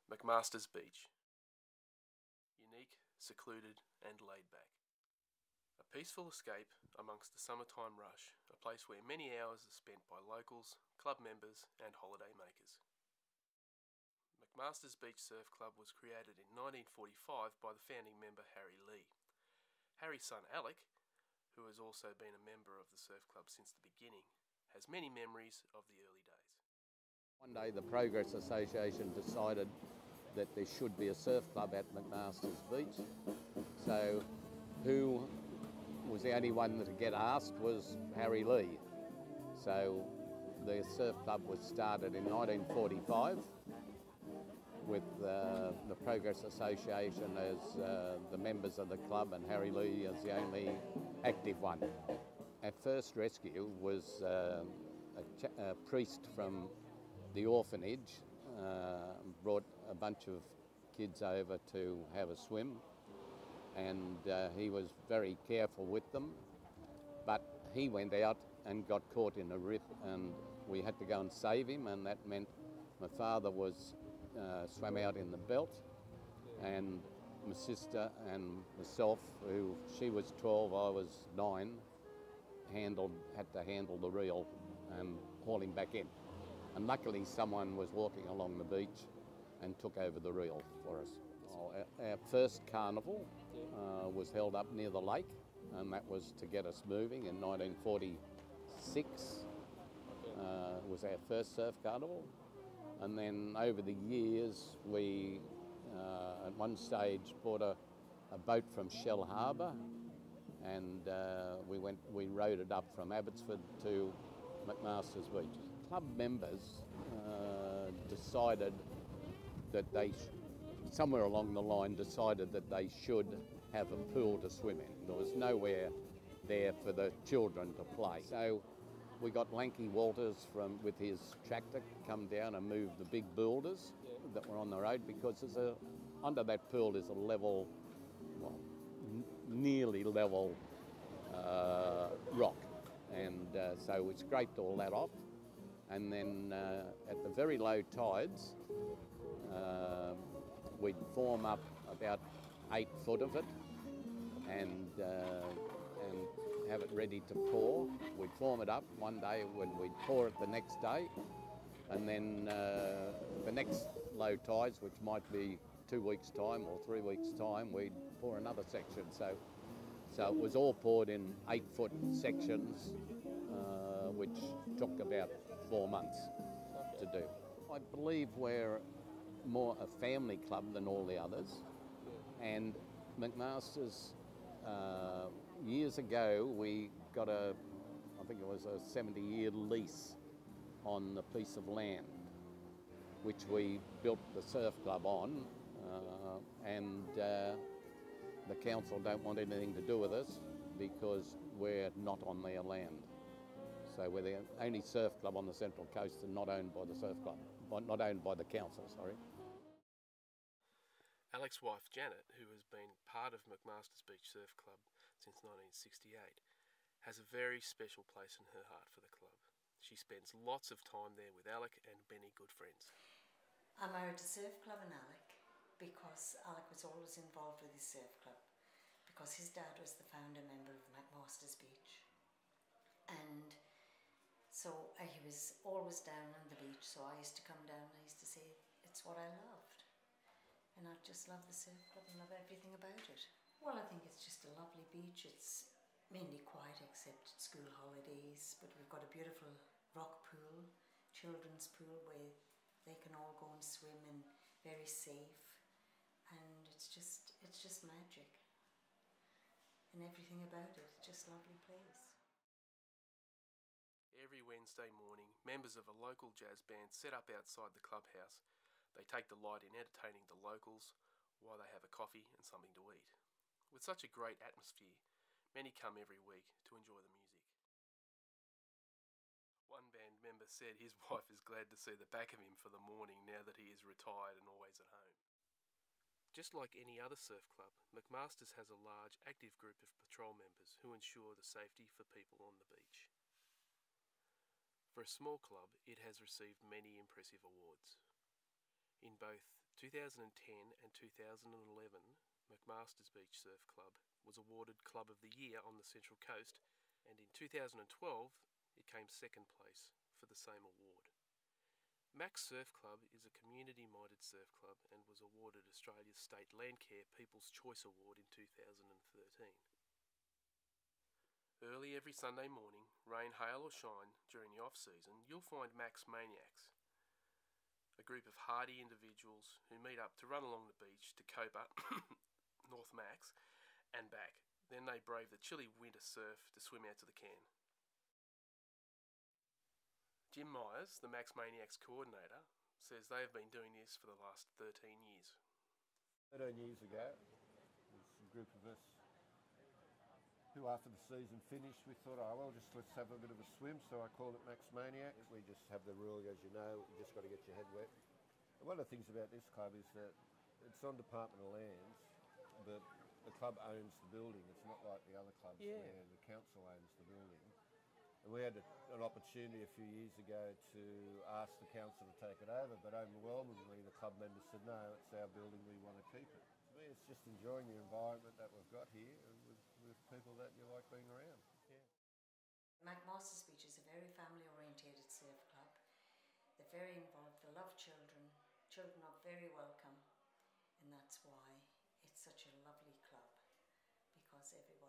Macmasters Beach. Unique, secluded and laid back. A peaceful escape amongst the summertime rush, a place where many hours are spent by locals, club members and holiday makers. Macmasters Beach Surf Club was created in 1945 by the founding member Harry Lee. Harry's son Alec, who has also been a member of the surf club since the beginning, has many memories of the early days. One day the Progress Association decided that there should be a surf club at Macmasters Beach. So who was the only one to get asked was Harry Lee. So the surf club was started in 1945 with the Progress Association as the members of the club and Harry Lee as the only active one. Our first rescue was a priest from the orphanage brought a bunch of kids over to have a swim, and he was very careful with them, but he went out and got caught in a rip and we had to go and save him, and that meant my father was swam out in the belt, and my sister and myself, who she was 12, I was 9, had to handle the reel and haul him back in. And luckily someone was walking along the beach and took over the reel for us. Our first carnival was held up near the lake, and that was to get us moving in 1946. Was our first surf carnival. And then over the years we at one stage bought a boat from Shell Harbour, and we rowed it up from Abbotsford to Macmasters Beach. Club members decided that somewhere along the line decided that they should have a pool to swim in. There was nowhere there for the children to play. So we got Lanky Walters with his tractor come down and move the big boulders that were on the road, because under that pool is a level, well, nearly level rock, and so we scraped all that off, and then at the very low tides we'd form up about 8 foot of it and have it ready to pour. We'd form it up one day when we'd pour it the next day, and then the next low tides, which might be 2 weeks' time or 3 weeks' time, we'd pour another section. So it was all poured in 8 foot sections, which took about 4 months to do. I believe we're more a family club than all the others, and Macmasters, years ago we got I think it was a 70-year lease on a piece of land which we built the surf club on, and the council don't want anything to do with us because we're not on their land. So we're the only surf club on the Central Coast and not owned by the surf club, not owned by the council, sorry. Alec's wife Janet, who has been part of Macmasters Beach Surf Club since 1968, has a very special place in her heart for the club. She spends lots of time there with Alec and many good friends. I married the surf club and Alec because Alec was always involved with his surf club, because his dad was the founder member of Macmasters Beach, and so he was always down on the beach, so I used to come down and I used to say it's what I loved. And I just love the surf club and love everything about it. Well, I think it's just a lovely beach. It's mainly quiet except at school holidays, but we've got a beautiful rock pool, children's pool, where they can all go and swim and very safe. And it's just magic. And everything about it, just a lovely place. Every Wednesday morning, members of a local jazz band set up outside the clubhouse. They take delight in entertaining the locals while they have a coffee and something to eat. With such a great atmosphere, many come every week to enjoy the music. One band member said his wife is glad to see the back of him for the morning now that he is retired and always at home. Just like any other surf club, Macmasters has a large active group of patrol members who ensure the safety for people on the beach. For a small club, it has received many impressive awards. In both 2010 and 2011, Macmasters Beach Surf Club was awarded Club of the Year on the Central Coast, and in 2012 it came second place for the same award. Mac Surf Club is a community-minded surf club and was awarded Australia's State Landcare People's Choice Award in 2013. Early every Sunday morning, rain, hail or shine, during the off-season, you'll find Mac's Maniacs, a group of hardy individuals who meet up to run along the beach to Copa, North Macs, and back. Then they brave the chilly winter surf to swim out to the can. Jim Myers, the Max Maniacs coordinator, says they have been doing this for the last 13 years. 13 years ago, there's a group of us who, after the season finished, we thought, oh well, let's have a bit of a swim, so I called it Max Maniacs. We just have the rule, as you know, you just got to get your head wet. And one of the things about this club is that it's on departmental lands, but the club owns the building. It's not like the other clubs where the council owns the building. And we had an opportunity a few years ago to ask the council to take it over, but overwhelmingly the club members said, no, it's our building, we want to keep it. To me, it's just enjoying the environment that we've got here with people that you like being around. Yeah. Macmasters Beach is a very family-orientated surf club. They're very involved, they love children. Children are very welcome, and that's why it's such a lovely club, because everybody